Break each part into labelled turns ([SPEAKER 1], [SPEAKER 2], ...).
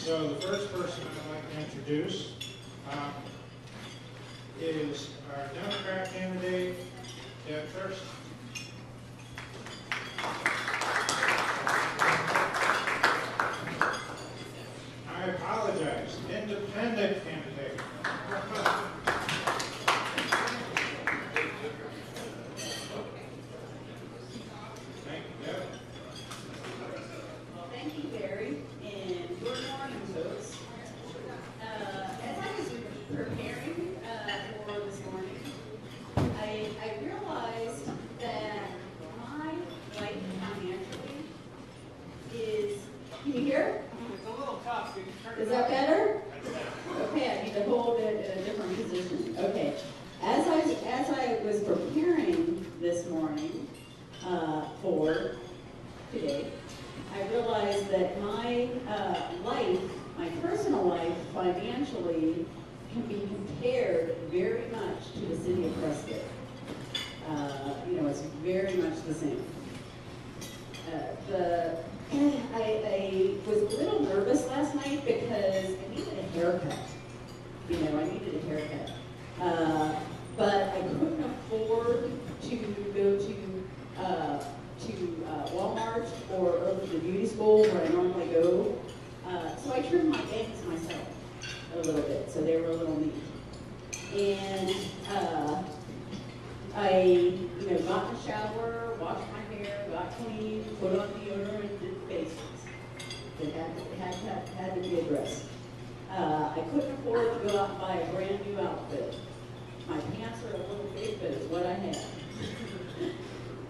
[SPEAKER 1] So the first person I'd like to introduce is our Democrat candidate, Thurston. I apologize, independent candidate. Thank you, Deb.
[SPEAKER 2] Well, thank you, Barry, and good morning, folks. As I was preparing for this morning, I realized that my life financially is, can you hear?
[SPEAKER 3] It's a little tough. Can you turn
[SPEAKER 2] Is
[SPEAKER 3] it
[SPEAKER 2] that
[SPEAKER 3] up?
[SPEAKER 2] better? Okay, I need to hold it in a different position. Okay, as I was preparing this morning for today, I realized that my life, my personal life, financially, can be compared very much to the city of Prescott. It's very much the same. I was a little nervous last night because I needed a haircut. I needed a haircut. But I couldn't afford to go to Walmart or over to the beauty school where I normally go. So I trimmed my bangs myself a little bit, so they were a little neat. And I, got in the shower, washed my hair, got clean, put on deodorant, did the basics that had to be addressed. I couldn't afford to go out and buy a brand new outfit. My pants are a little big, but it's what I have.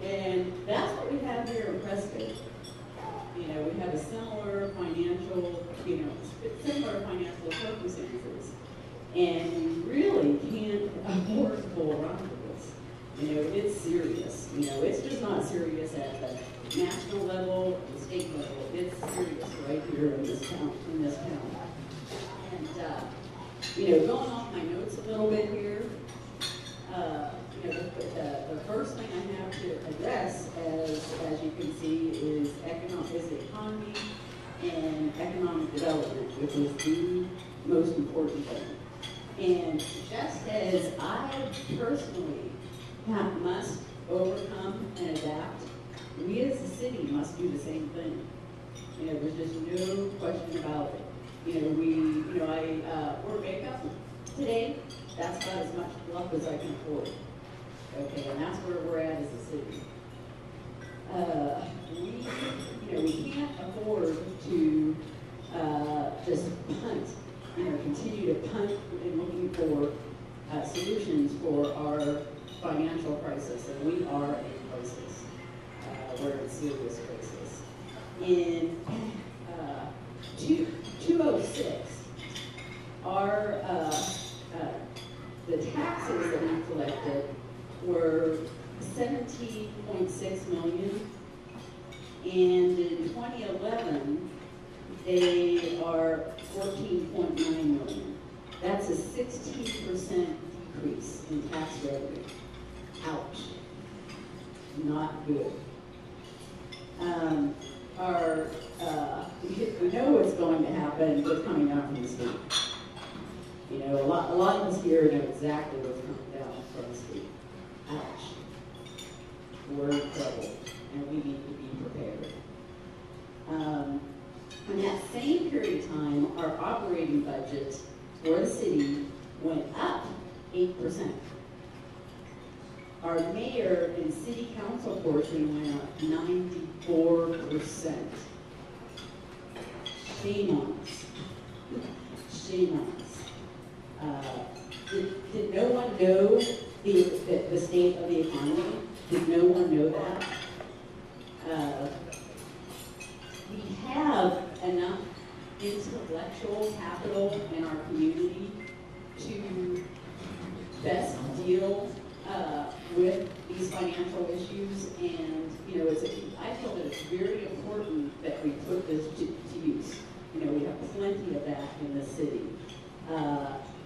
[SPEAKER 2] And that's what we have here in Prescott. We have a similar financial circumstances. And we really can't afford to go around with this. It's serious. It's just not serious at the national level, the state level. It's serious right here in this town. And going off my notes a little bit here, the first thing I have to address, as you can see, is the economy and economic development, which is the most important thing. And just as I personally must overcome and adapt, we as a city must do the same thing. There's just no question about it. I wear makeup today. That's about as much fluff as I can afford. Okay, and that's where we're at as a city. We can't afford to just punt, continue to punt in looking for solutions for our financial crisis, and we are in crisis. We're in serious crisis. In 2006, our the taxes that we collected were $17.6 million, and in 2011 they are $14.9 million. That's a 16% decrease in tax revenue. Ouch. Not good. We know what's going to happen with coming down from the state. A lot of us here know exactly what's coming down from the state. Ouch. We're in trouble, and we need to be prepared. In that same period of time, our operating budget for the city went up 8%. Our mayor and city council portion went up 94%. Shame on us. Shame on us. Did no one know the state of the economy? Did no one know that? We have enough intellectual capital in our community to best deal with these financial issues, and I feel that it's very important that we put this to use. We have plenty of that in the city.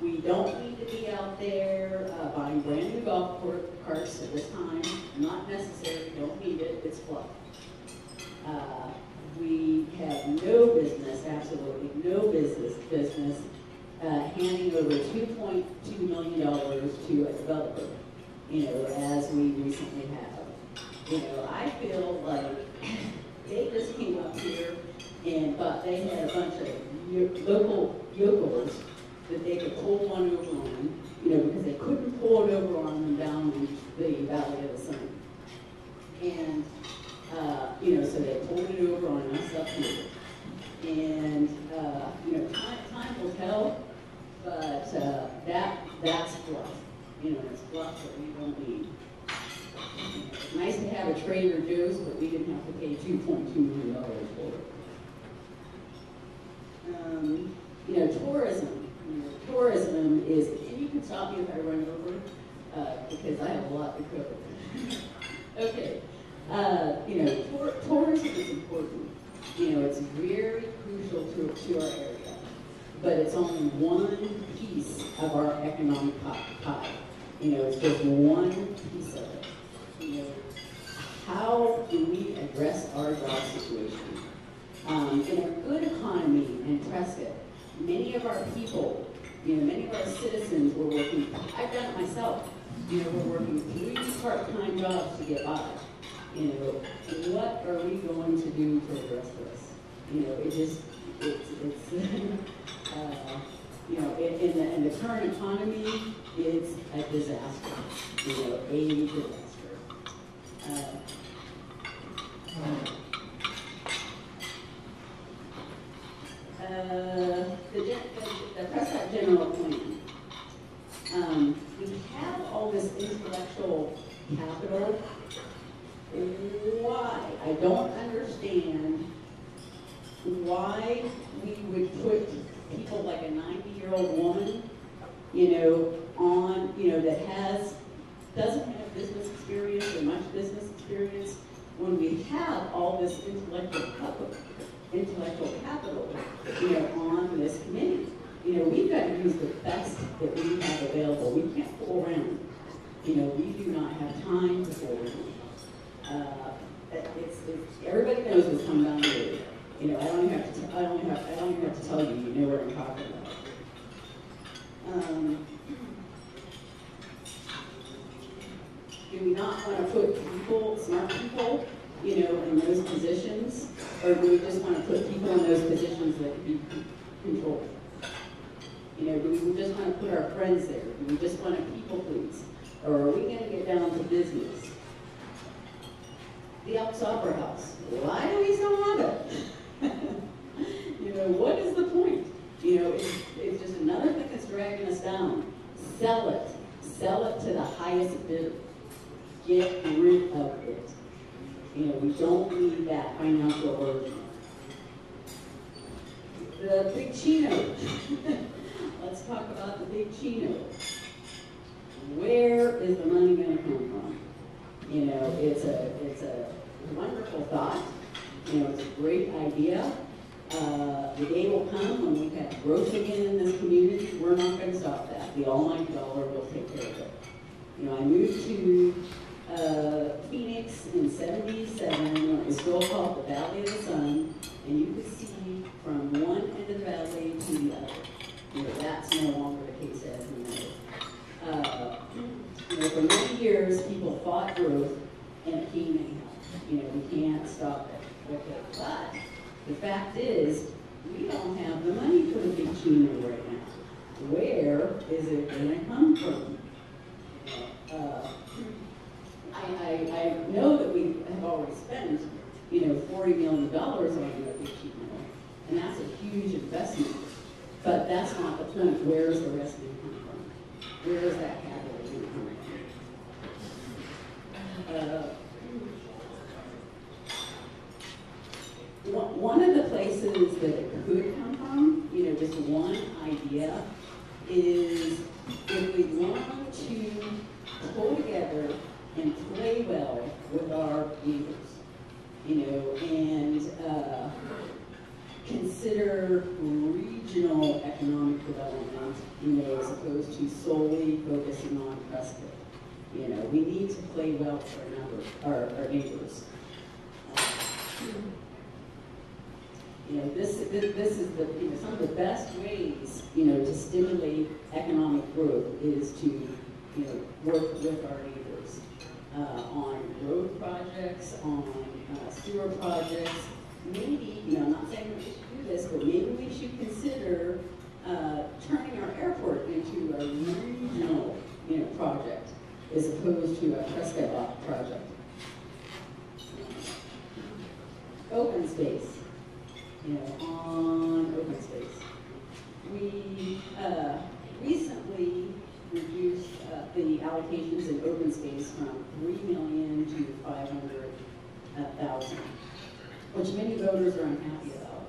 [SPEAKER 2] We don't need to be out there buying brand new golf carts at this time. Not necessary. We don't need it. It's fluff. We have no business absolutely no business handing over $2.2 million to a developer, as we recently have. I feel like they just came up here and thought they had a bunch of local yokels that they could pull one over on, because they couldn't pull it over on them down in the Valley of the Sun. And, so they pulled it over on us up here. And, time will tell, but that's fluff. It's fluff that we don't need. It's nice to have a Trader Joe's, but we didn't have to pay $2.2 million for it. Tourism. Tourism is, and you can stop me if I run over, because I have a lot to cover. Okay. Tourism is important. It's very crucial to our area, but it's only one piece of our economic pie. It's just one piece of it. How do we address our job situation? In a good economy and trust it, many of our people, many of our citizens were working, I've done it myself, we're working 3 part-time jobs to get by. What are we going to do to address this? In the current economy, it's a disaster, a disaster. The Prescott General Plan. We have all this intellectual capital. Why? I don't understand why we would put people like a 90-year-old woman, on, that doesn't have business experience or much business experience, when we have all this intellectual capital, on this committee. We've got to use the best that we have available. We can't fool around. We do not have time to fool around. Everybody knows what's coming down the road. I don't even have to tell you. You know what I'm talking about. Do we not want to put smart people, in those positions, or do we just want to put people in those positions that can be controlled? Do we just want to put our friends there? Do we just want to people please, or are we going to get down to business? The Elks Opera House. Why do we still have it? What is the point? It's just another thing that's dragging us down. Sell it. Sell it to the highest bidder. Get rid of it. We don't need that financial burden. The Big Chino. Let's talk about the Big Chino. Where is the money going to come from? It's a wonderful thought. It's a great idea. The day will come when we have growth again in this community. We're not going to stop that. The almighty dollar will take care of it. I moved to Phoenix in '77 when it was still called the Valley of the Sun, and you could see from one end of the valley to the other. That's no longer the case as we know. For many years, people fought growth, and it came anyhow. We can't stop it. Okay, but the fact is, we don't have the money for the Big Chino right now. Where is it going to come from? I know that we have already spent, $40 million on the Big Chino, and that's a huge investment. But that's not the point. Where is the rest going to come from? Where is that capital going to come from? One of the places that it could come from, just one idea, is if we want to pull together and play well with our neighbors, and consider regional economic development, as opposed to solely focusing on Prescott. We need to play well for our neighbors. This is the, some of the best ways, to stimulate economic growth is to, work with our neighbors on road projects, on sewer projects. Maybe, I'm not saying we should do this, but maybe we should consider turning our airport into a regional, project as opposed to a Prescott project. Open space. On open space. We recently reduced the allocations in open space from 3 million to 500,000, which many voters are unhappy about.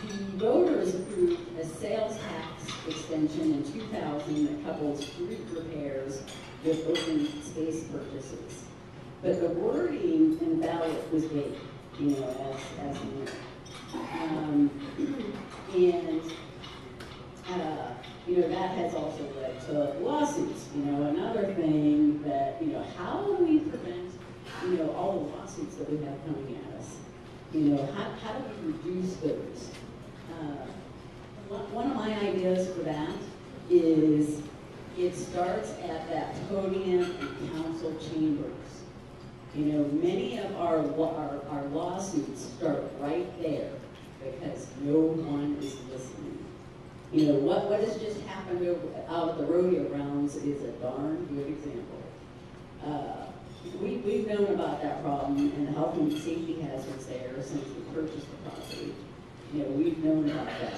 [SPEAKER 2] The voters approved a sales tax extension in 2000 that coupled street repairs with open space purchases. But the wording in the ballot was vague, as you know. That has also led to lawsuits. Another thing that, how do we prevent, all the lawsuits that we have coming at us? How do we reduce those? One of my ideas for that is it starts at that podium and council chambers. Many of our lawsuits start right there because no one is listening. What has just happened out at the rodeo grounds is a darn good example. We've known about that problem and the health and safety hazards there since we purchased the property. We've known about that.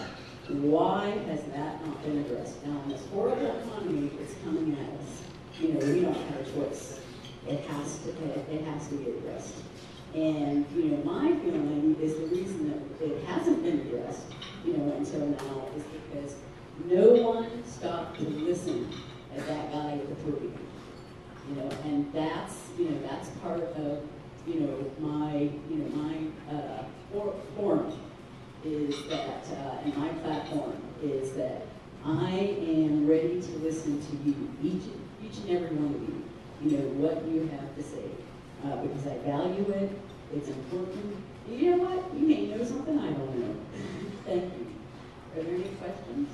[SPEAKER 2] Why has that not been addressed? Now, in this horrible economy that's coming at us, we don't have a choice. It has to be addressed. And, my feeling is the reason that it hasn't been addressed, until now is because no one stopped to listen at that guy at the podium. And that's part of, my forum is that, and my platform is that I am ready to listen to you, each and every one of you. What you have to say, because I value it, it's important. And you know what? You may know something I don't know. Thank you. Are there any questions?